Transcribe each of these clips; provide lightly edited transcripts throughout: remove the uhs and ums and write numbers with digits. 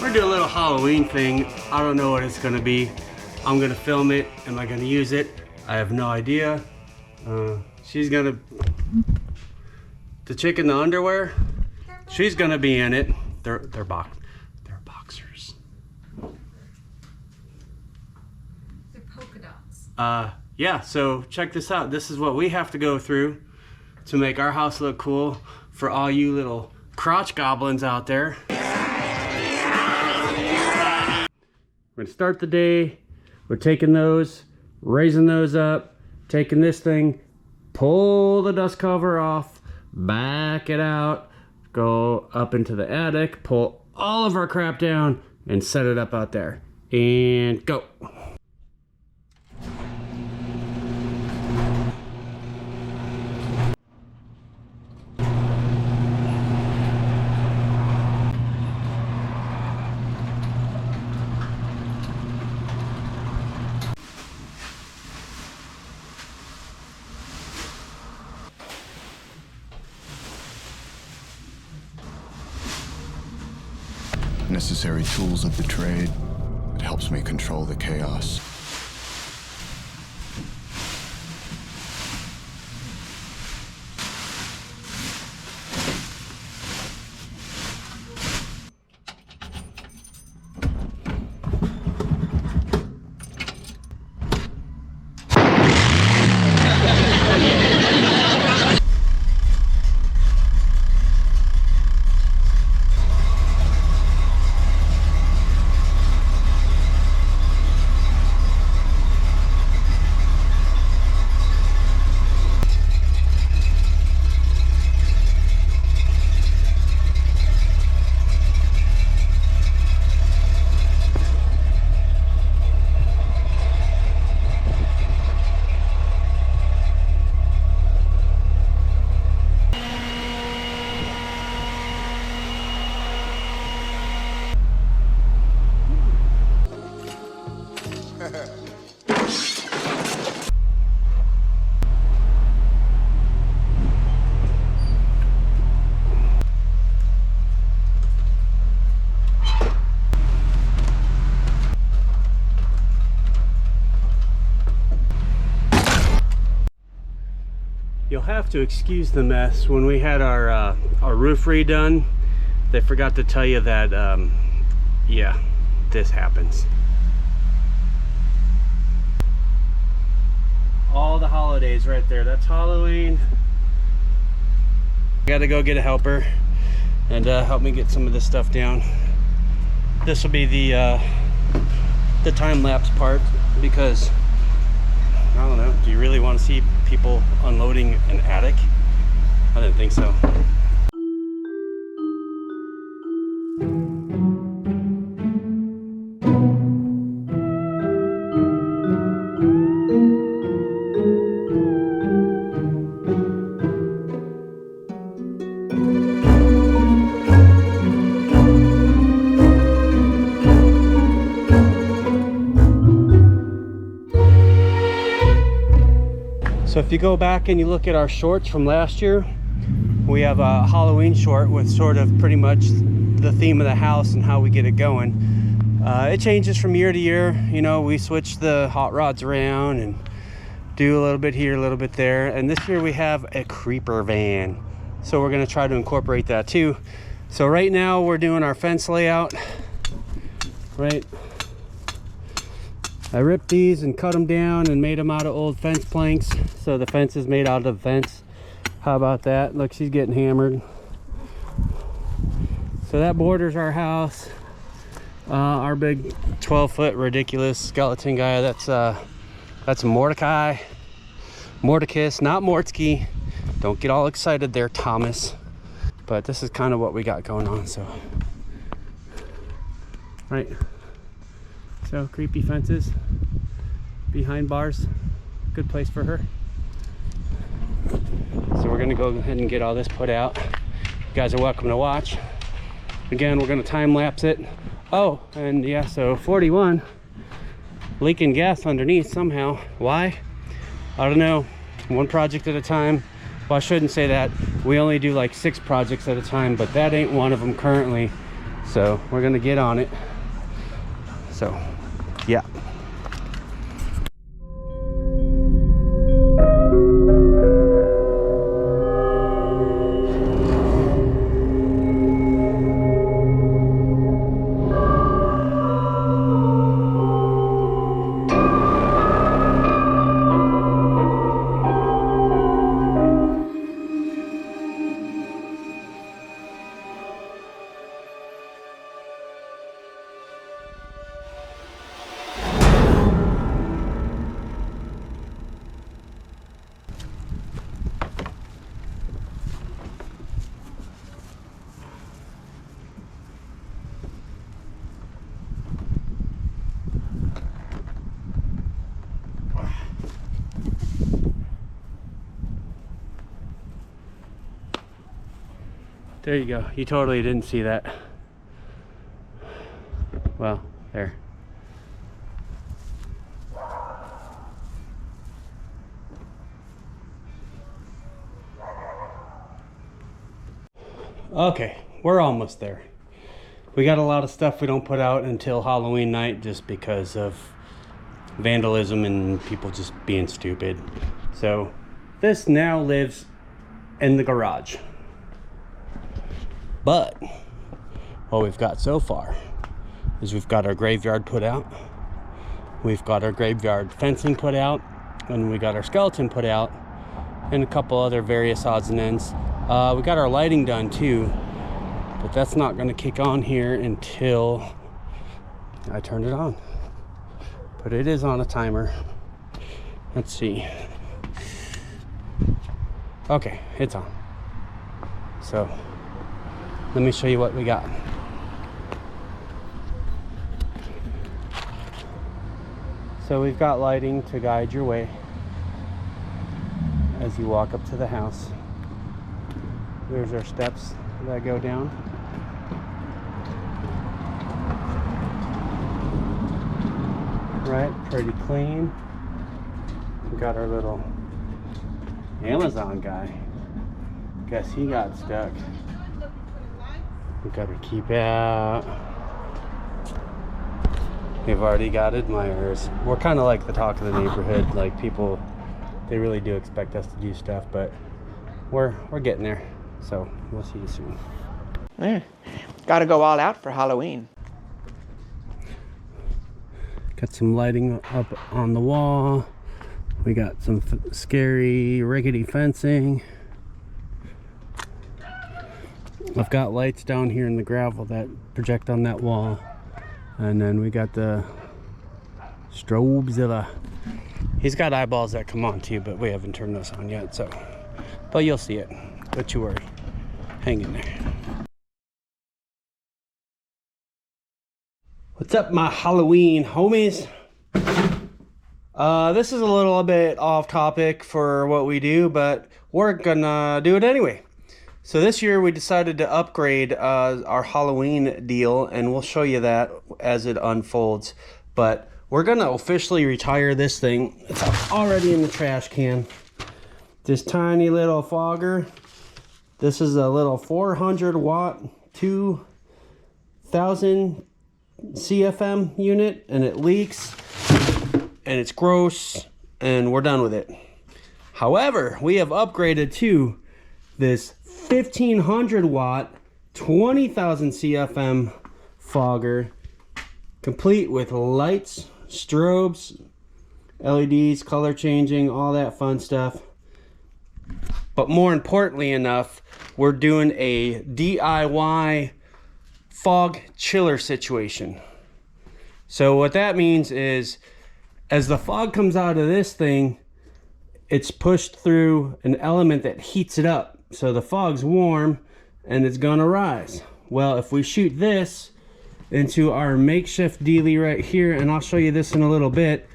We're gonna do a little Halloween thing. I don't know what it's gonna be. I'm gonna film it. Am I gonna use it? I have no idea. She's gonna, the chick in the underwear, she's gonna be in it. They're boxers. They're polka dots. Yeah, so check this out. This is what we have to go through to make our house look cool for all you little crotch goblins out there. We're gonna start the day. We're taking those, raising those up, taking this thing, pull the dust cover off, back it out, go up into the attic, pull all of our crap down, and set it up out there. And go. Necessary tools of the trade. It helps me control the chaos. You'll have to excuse the mess. When we had our roof redone, they forgot to tell you that, yeah, this happens. All the holidays right there. That's Halloween. I gotta go get a helper and help me get some of this stuff down. This will be the time-lapse part, because I don't know, do you really want to see people unloading an attic? I didn't think so. So if you go back and you look at our shorts from last year, we have a Halloween short with sort of pretty much the theme of the house and how we get it going. It changes from year to year. You know, we switch the hot rods around and do a little bit here, a little bit there. And this year we have a creeper van. So we're gonna try to incorporate that too. So right now we're doing our fence layout, right? I ripped these and cut them down and made them out of old fence planks. So the fence is made out of fence. How about that? Look, she's getting hammered. So that borders our house. Our big 12-foot ridiculous skeleton guy, that's Mordecai. Mordecus, not Mortsky. Don't get all excited there, Thomas. But this is kind of what we got going on, so. Right. So creepy fences behind bars, good place for her. So we're gonna go ahead and get all this put out. You guys are welcome to watch. Again, we're gonna time lapse it. Oh, and yeah, so 41, leaking gas underneath somehow. Why? I don't know. One project at a time. Well, I shouldn't say that. We only do like 6 projects at a time, but that ain't one of them currently. So we're gonna get on it. So yeah. There you go. You totally didn't see that. Well, there. Okay, we're almost there. We got a lot of stuff we don't put out until Halloween night just because of vandalism and people just being stupid. So this now lives in the garage. But what we've got so far is we've got our graveyard put out, we've got our graveyard fencing put out, and we got our skeleton put out, and a couple other various odds and ends. We got our lighting done too, but that's not going to kick on here until I turn it on. But it is on a timer. Let's see. Okay, it's on. So let me show you what we got. So we've got lighting to guide your way as you walk up to the house. There's our steps that go down. Right, pretty clean. We got our little Amazon guy. Guess he got stuck. We gotta keep out. We've already got admirers. We're kind of like the talk of the neighborhood. Like people, they really do expect us to do stuff, but we're getting there. So we'll see you soon. Yeah, gotta go all out for Halloween. Got some lighting up on the wall. We got some scary rickety fencing. I've got lights down here in the gravel that project on that wall. And then we got the Strobezilla. He's got eyeballs that come on too, but we haven't turned those on yet, so. But you'll see it. Don't you worry. Hang in there. What's up, my Halloween homies? This is a little bit off topic for what we do, but we're gonna do it anyway. So this year we decided to upgrade our Halloween deal, and we'll show you that as it unfolds. But we're gonna officially retire this thing. It's already in the trash can. This tiny little fogger. This is a little 400 watt 2000 CFM unit, and it leaks and it's gross, and we're done with it. However, we have upgraded to this 1500 watt 20,000 CFM fogger, complete with lights, strobes, LEDs, color changing, all that fun stuff. But more importantly enough, we're doing a DIY fog chiller situation. So what that means is, as the fog comes out of this thing, it's pushed through an element that heats it up. So the fog's warm and it's gonna rise. Well, if we shoot this into our makeshift dealie right here, and I'll show you this in a little bit,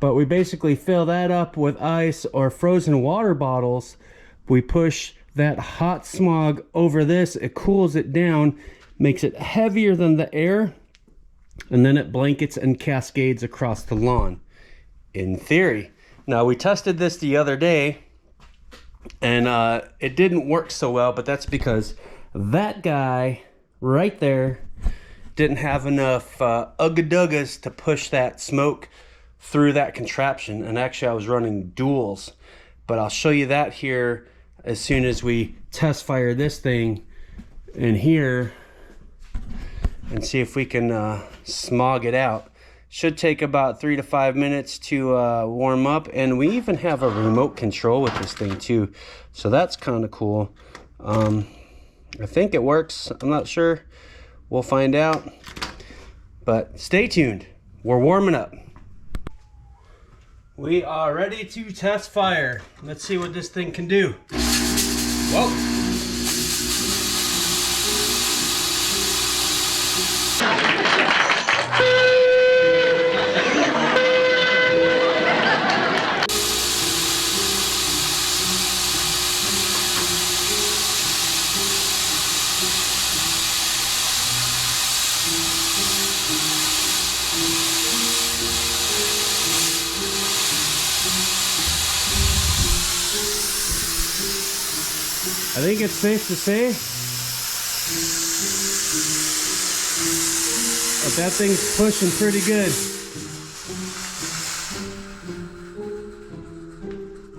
but we basically fill that up with ice or frozen water bottles. We push that hot smog over this, it cools it down, makes it heavier than the air, and then it blankets and cascades across the lawn, in theory. Now, we tested this the other day, and it didn't work so well, but that's because that guy right there didn't have enough ugga-duggas to push that smoke through that contraption, and actually I was running duals, but I'll show you that here as soon as we test fire this thing in here and see if we can smog it out. Should take about 3 to 5 minutes to warm up, and we even have a remote control with this thing too, so that's kind of cool. I think it works. I'm not sure. We'll find out, but stay tuned. We're warming up. We are ready to test fire. Let's see what this thing can do. Whoa. I think it's safe to say that that thing's pushing pretty good.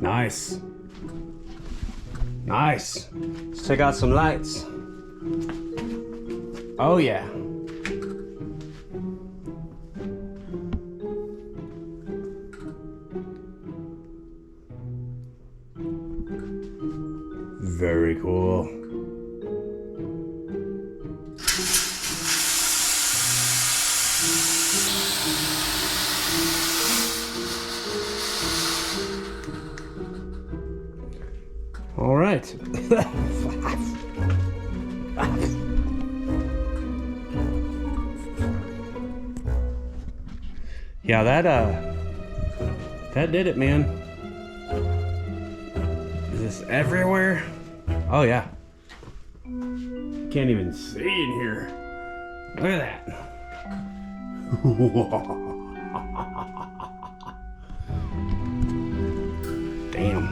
Nice. Nice. Let's check out some lights. Oh yeah. Very cool. All right. Yeah, that did it, man. Is this everywhere? Oh yeah. Can't even see in here. Look at that. Damn.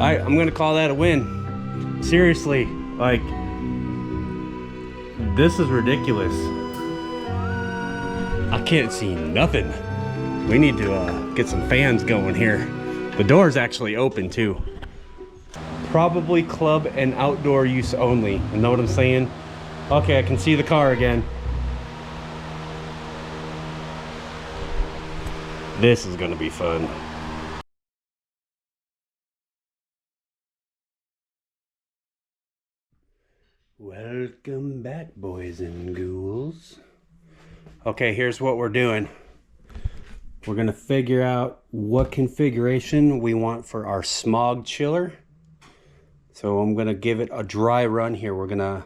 I'm gonna call that a win. Seriously, like, this is ridiculous. I can't see nothing. We need to get some fans going here. The door's actually open too. Probably club and outdoor use only. You know what I'm saying? Okay, I can see the car again. This is gonna be fun. Welcome back, boys and ghouls. Okay, here's what we're doing. We're gonna figure out what configuration we want for our smog chiller. So I'm gonna give it a dry run here. We're gonna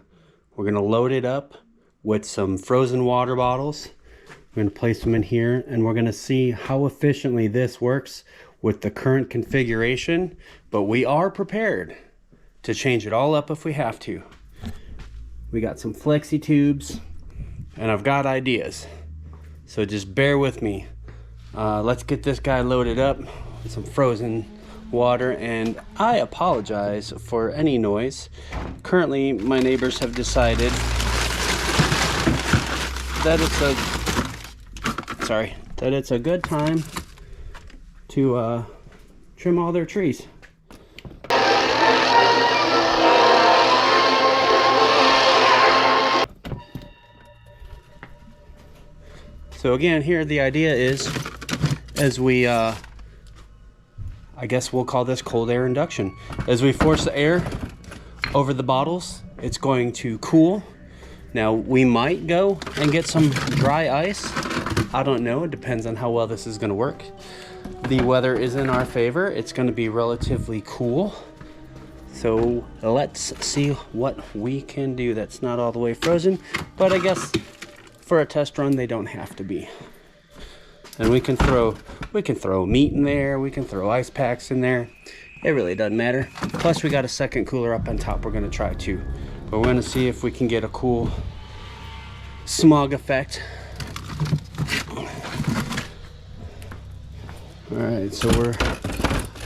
load it up with some frozen water bottles. We're gonna place them in here, and we're gonna see how efficiently this works with the current configuration. But we are prepared to change it all up if we have to. We got some flexi tubes, and I've got ideas. So just bear with me. Let's get this guy loaded up with some frozen water, and I apologize for any noise. Currently, my neighbors have decided that it's a good time to trim all their trees. So again, here the idea is, as we I guess we'll call this cold air induction. As we force the air over the bottles, it's going to cool. Now, we might go and get some dry ice. I don't know, it depends on how well this is gonna work. The weather is in our favor. It's gonna be relatively cool. So let's see what we can do. That's not all the way frozen, but I guess for a test run, they don't have to be. And we can throw meat in there, we can throw ice packs in there. It really doesn't matter. Plus we got a second cooler up on top we're gonna try too. But we're gonna see if we can get a cool smog effect. All right, so we're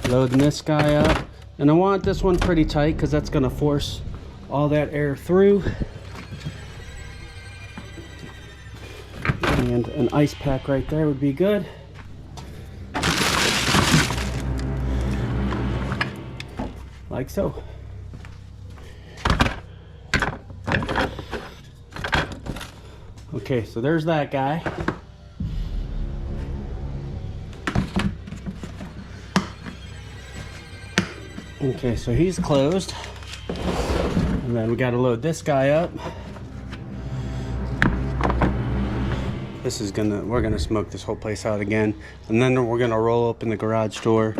loading this guy up. And I want this one pretty tight because that's gonna force all that air through. And an ice pack right there would be good. Like so. Okay, so there's that guy. Okay, so he's closed. And then we got to load this guy up. This is we're gonna smoke this whole place out again. And then we're gonna roll open the garage door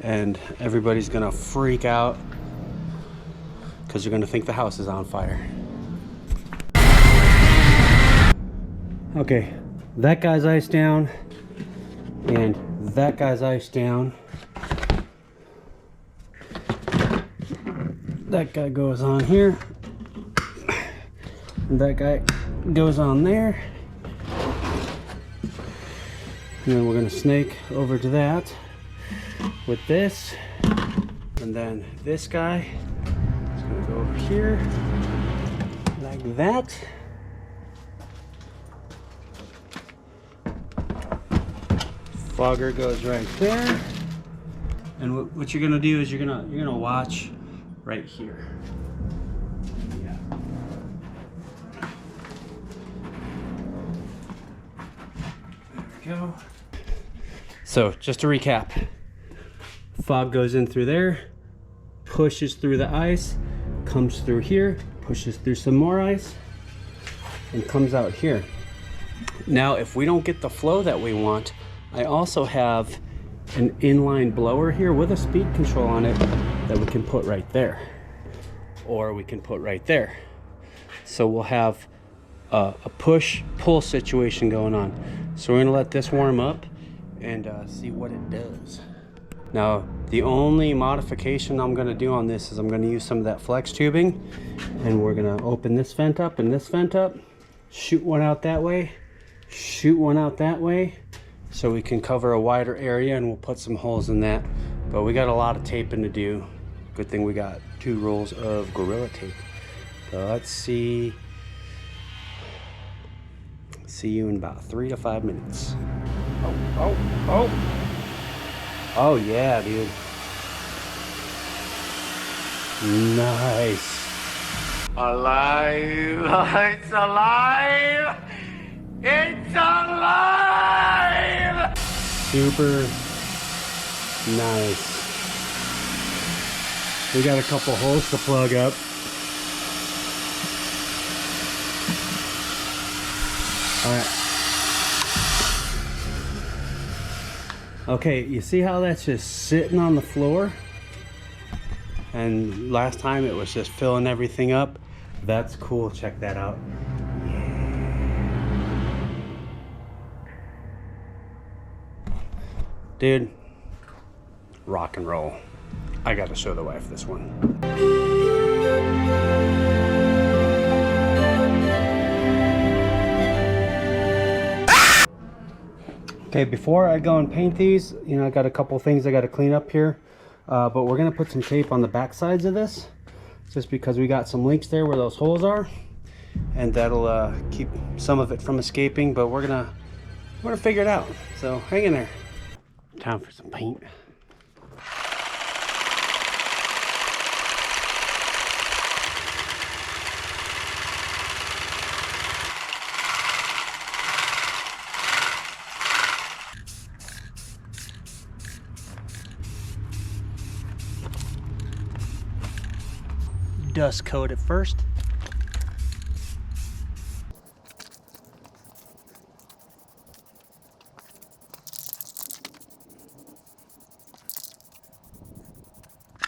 and everybody's gonna freak out because you're gonna think the house is on fire. Okay, that guy's iced down and that guy's iced down. That guy goes on here. And that guy goes on there. And then we're gonna snake over to that with this. And then this guy is gonna go over here like that. Fogger goes right there. And what you're gonna do is you're gonna watch right here. Yeah. There we go. So just to recap, fog goes in through there, pushes through the ice, comes through here, pushes through some more ice, and comes out here. Now, if we don't get the flow that we want, I also have an inline blower here with a speed control on it that we can put right there, or we can put right there. So we'll have a push-pull situation going on. So we're gonna let this warm up and see what it does. Now, the only modification I'm gonna do on this is I'm gonna use some of that flex tubing, and we're gonna open this vent up and this vent up, shoot one out that way, shoot one out that way, so we can cover a wider area, and we'll put some holes in that. But we got a lot of taping to do. Good thing we got 2 rolls of Gorilla Tape. So let's see you in about 3 to 5 minutes. Oh yeah, dude. Nice. Alive! It's alive! It's alive! Super nice. We got a couple holes to plug up. All right. Okay, you see how that's just sitting on the floor? And last time it was just filling everything up. That's cool, check that out. Dude, rock and roll. I gotta show the wife this one. Okay, before I go and paint these, you know, I got a couple things I gotta clean up here. But we're gonna put some tape on the back sides of this, just because we got some links there where those holes are, and that'll keep some of it from escaping. But we're gonna figure it out. So hang in there. Time for some paint. Dust coat it first.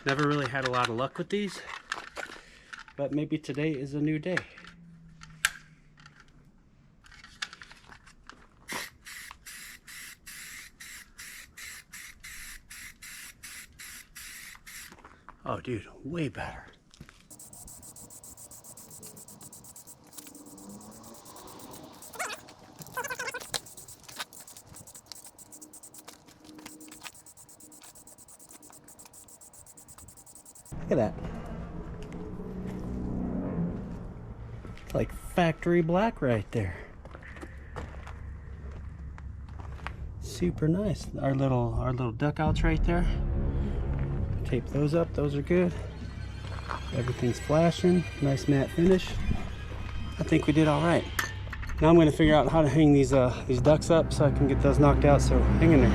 Never really had a lot of luck with these, but maybe today is a new day. Oh dude, way better. Look at that. It's like factory black right there. super nice. Our little duckouts right there. Tape those up, those are good. Everything's flashing, nice matte finish. I think we did all right. Now I'm gonna figure out how to hang these ducks up so I can get those knocked out, so hang in there.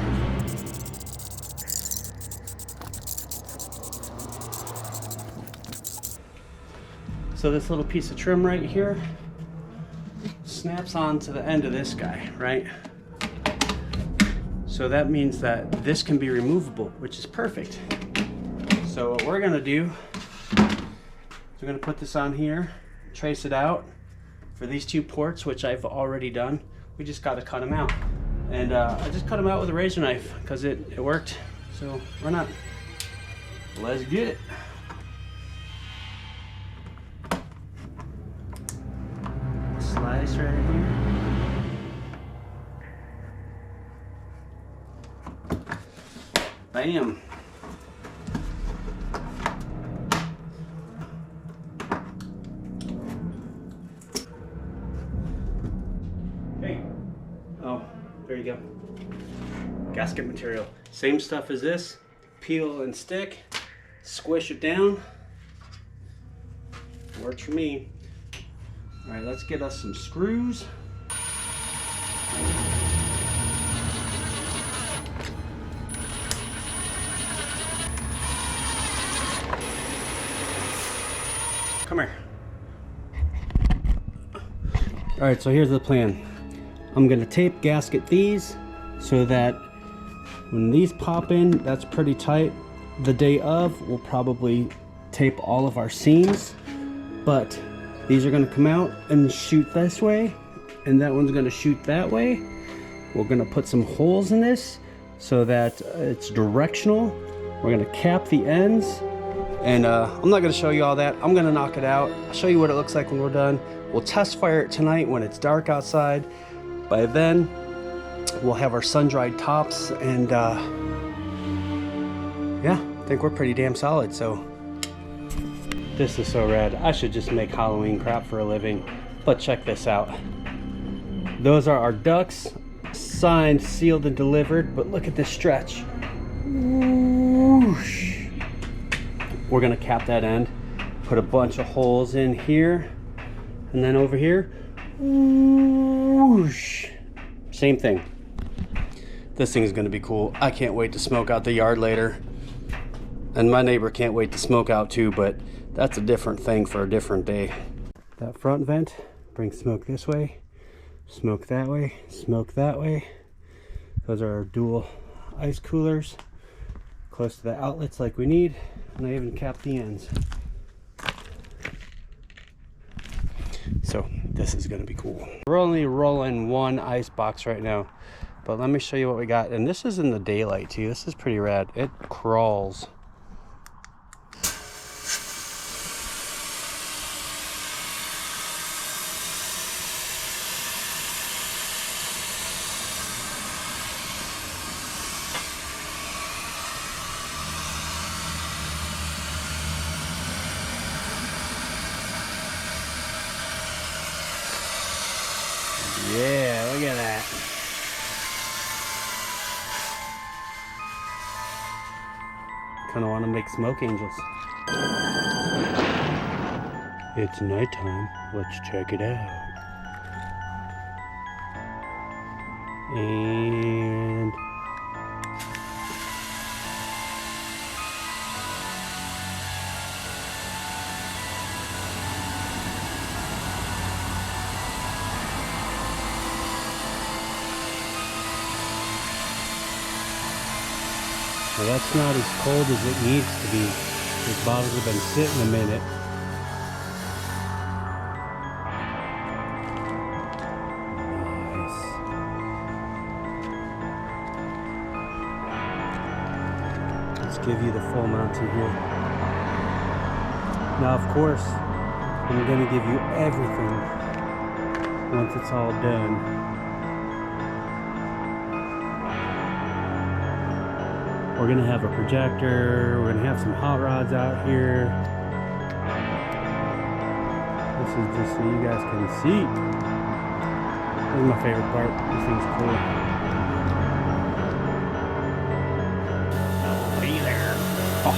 So this little piece of trim right here snaps onto the end of this guy, right? So that means that this can be removable, which is perfect. So what we're gonna do is we're gonna put this on here, trace it out for these two ports, which I've already done. We just gotta cut them out. And I just cut them out with a razor knife because it worked. So why not? Let's get it. Slice right here. Bam. Hey. Oh, there you go. Gasket material. Same stuff as this. Peel and stick. Squish it down. Works for me. All right, let's get us some screws. Come here. All right, so here's the plan. I'm gonna tape gasket these so that when these pop in, that's pretty tight. The day of, we'll probably tape all of our seams, but these are gonna come out and shoot this way, and that one's gonna shoot that way. We're gonna put some holes in this so that it's directional. We're gonna cap the ends, and I'm not gonna show you all that. I'm gonna knock it out. I'll show you what it looks like when we're done. We'll test fire it tonight when it's dark outside. By then, we'll have our sun-dried tops, and yeah, I think we're pretty damn solid, so. This is so rad. I should just make Halloween crap for a living, but check this out. Those are our ducks, signed, sealed, and delivered, but look at this stretch. Whoosh. We're gonna cap that end, put a bunch of holes in here, and then over here, whoosh. Same thing. This thing is gonna be cool. I can't wait to smoke out the yard later. And my neighbor can't wait to smoke out too, but that's a different thing for a different day. That front vent brings smoke this way, smoke that way, smoke that way. Those are our dual ice coolers, close to the outlets like we need, and I even capped the ends. So this is gonna be cool. We're only rolling one ice box right now, but let me show you what we got. And this is in the daylight too. This is pretty rad. It crawls. Yeah, look at that. Kind of want to make smoke angels. It's nighttime. Let's check it out. And well, that's not as cold as it needs to be. These bottles have been sitting a minute. Nice. Let's give you the full mountain here. Now, of course, I'm going to give you everything once it's all done. We're gonna have a projector, we're gonna have some hot rods out here. This is just so you guys can see. This is my favorite part. This thing's cool. It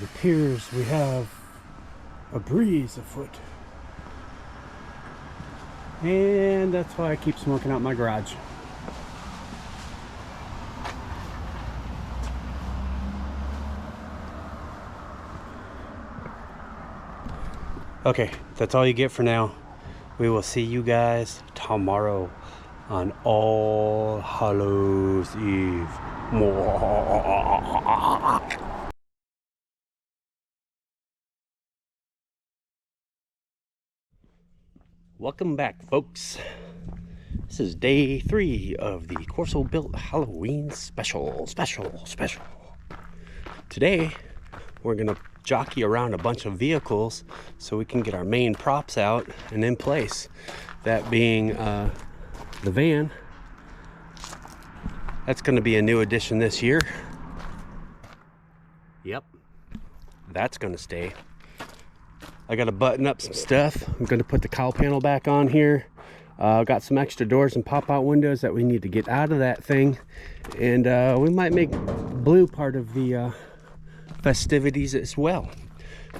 appears we have a breeze afoot. And that's why I keep smoking out my garage. Okay, that's all you get for now. We will see you guys tomorrow on All Hallows Eve. Welcome back, folks. This is day 3 of the Corsobuilt Halloween special. Today, we're gonna jockey around a bunch of vehicles so we can get our main props out and in place. That being the van. That's gonna be a new addition this year. Yep, that's gonna stay. I gotta button up some stuff. I'm gonna put the cowl panel back on here. Got some extra doors and pop-out windows that we need to get out of that thing. And we might make blue part of the festivities as well.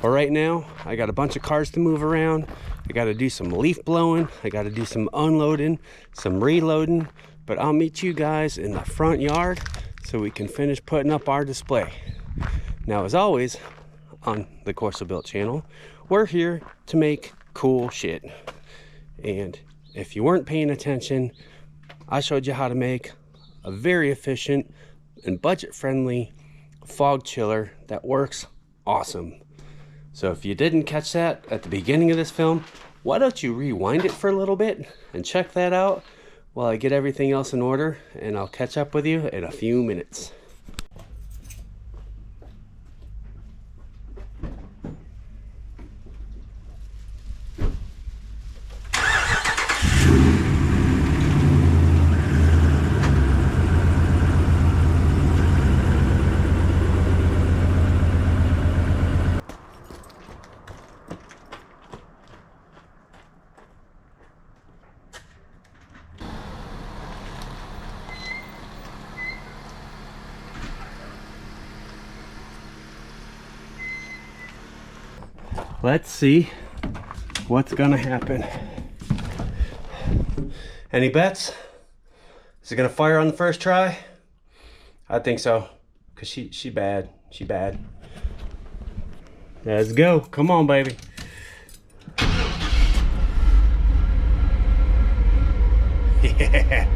But right now, I got a bunch of cars to move around. I gotta do some leaf blowing. I gotta do some unloading, some reloading. But I'll meet you guys in the front yard so we can finish putting up our display. Now, as always, on the Corsobuilt channel, we're here to make cool shit. And if you weren't paying attention, I showed you how to make a very efficient and budget-friendly fog chiller that works awesome. So if you didn't catch that at the beginning of this film, why don't you rewind it for a little bit and check that out while I get everything else in order, and I'll catch up with you in a few minutes. Let's see what's gonna happen. Any bets? Is it gonna fire on the first try? I think so, cause she bad. She bad. Let's go. Come on, baby. Yeah.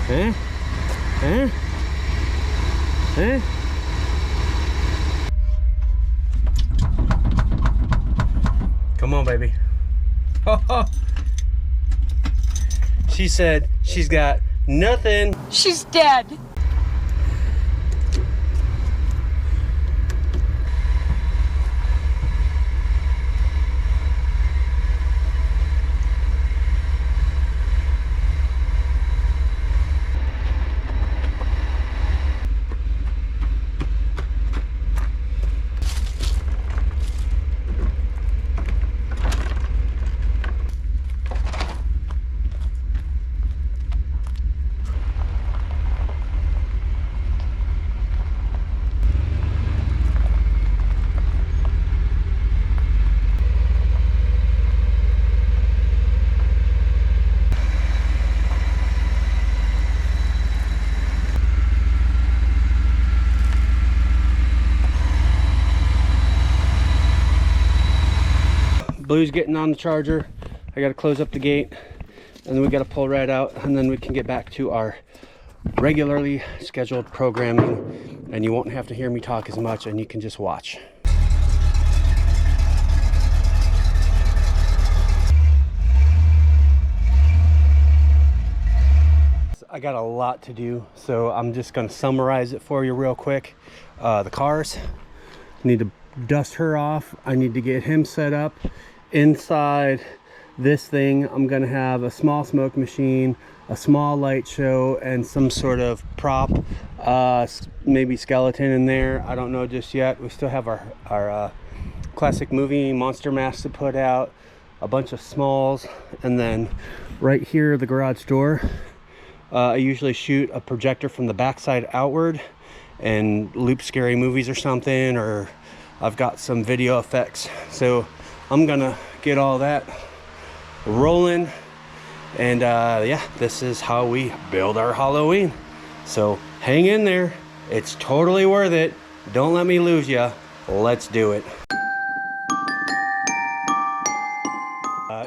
Huh? Huh? Huh? Come on, baby. She said she's got nothing. She's dead. Blue's getting on the charger. I gotta close up the gate, and then we gotta pull right out, and then we can get back to our regularly scheduled programming, and you won't have to hear me talk as much, and you can just watch. I got a lot to do, so I'm just gonna summarize it for you real quick. The cars, need to dust her off. I need to get him set up. Inside this thing, I'm gonna have a small smoke machine, a small light show, and some sort of prop, maybe skeleton in there. I don't know just yet. We still have our classic movie monster mask to put out, a bunch of smalls, and then right here, the garage door. I usually shoot a projector from the backside outward and loop scary movies or something, or I've got some video effects. So I'm gonna get all that rolling, and yeah, this is how we build our Halloween. So hang in there, it's totally worth it. Don't let me lose ya. Let's do it.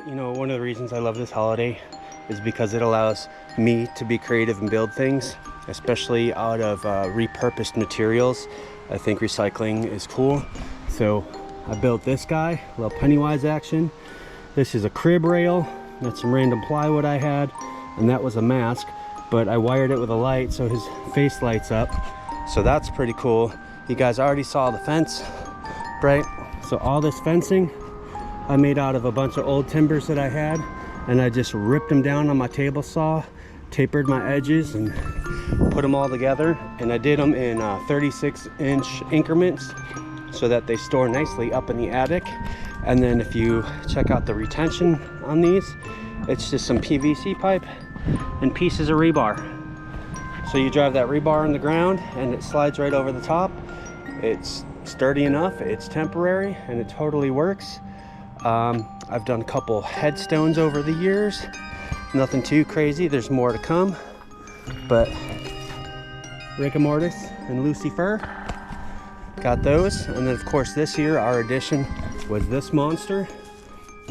You know, one of the reasons I love this holiday is because it allows me to be creative and build things, especially out of repurposed materials. I think recycling is cool. So I built this guy, a little Pennywise action. This is a crib rail. That's some random plywood I had, and that was a mask, but I wired it with a light so his face lights up. So that's pretty cool. You guys already saw the fence, right? So all this fencing I made out of a bunch of old timbers that I had, and I just ripped them down on my table saw, tapered my edges, and put them all together. And I did them in 36-inch increments so that they store nicely up in the attic. And then if you check out the retention on these, it's just some PVC pipe and pieces of rebar. So you drive that rebar in the ground and it slides right over the top. It's sturdy enough, it's temporary, and it totally works. I've done a couple headstones over the years. Nothing too crazy, there's more to come. But Rigor Mortis and Lucifer, got those. And then of course this year our addition was this monster,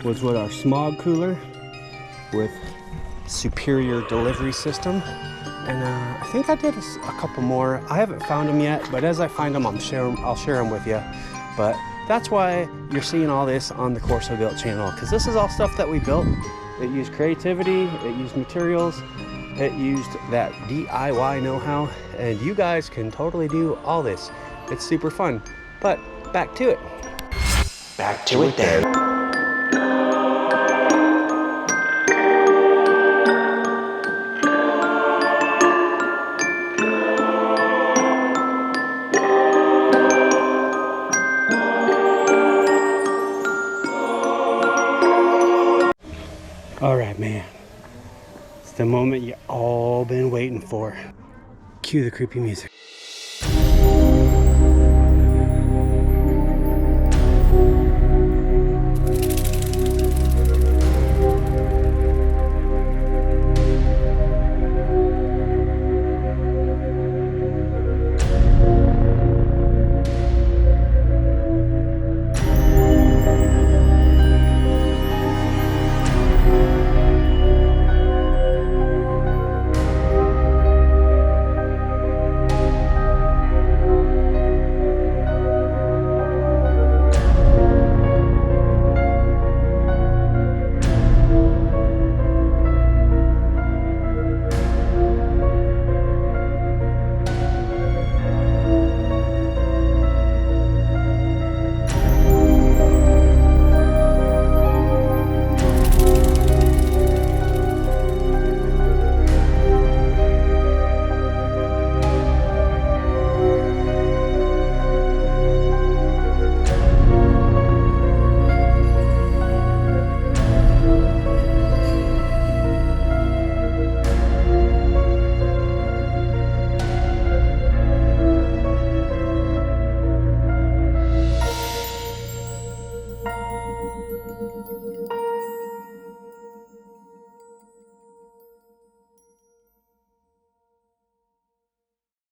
was with our smog cooler with superior delivery system. And I think I did a couple more. I haven't found them yet, but as I find them, I'll share them with you. But that's why you're seeing all this on the Corsobuilt channel, because this is all stuff that we built. It used creativity, it used materials, it used that DIY know-how, and you guys can totally do all this. It's super fun. But back to it. Back to it then. All right, man. It's the moment you all been waiting for. Cue the creepy music.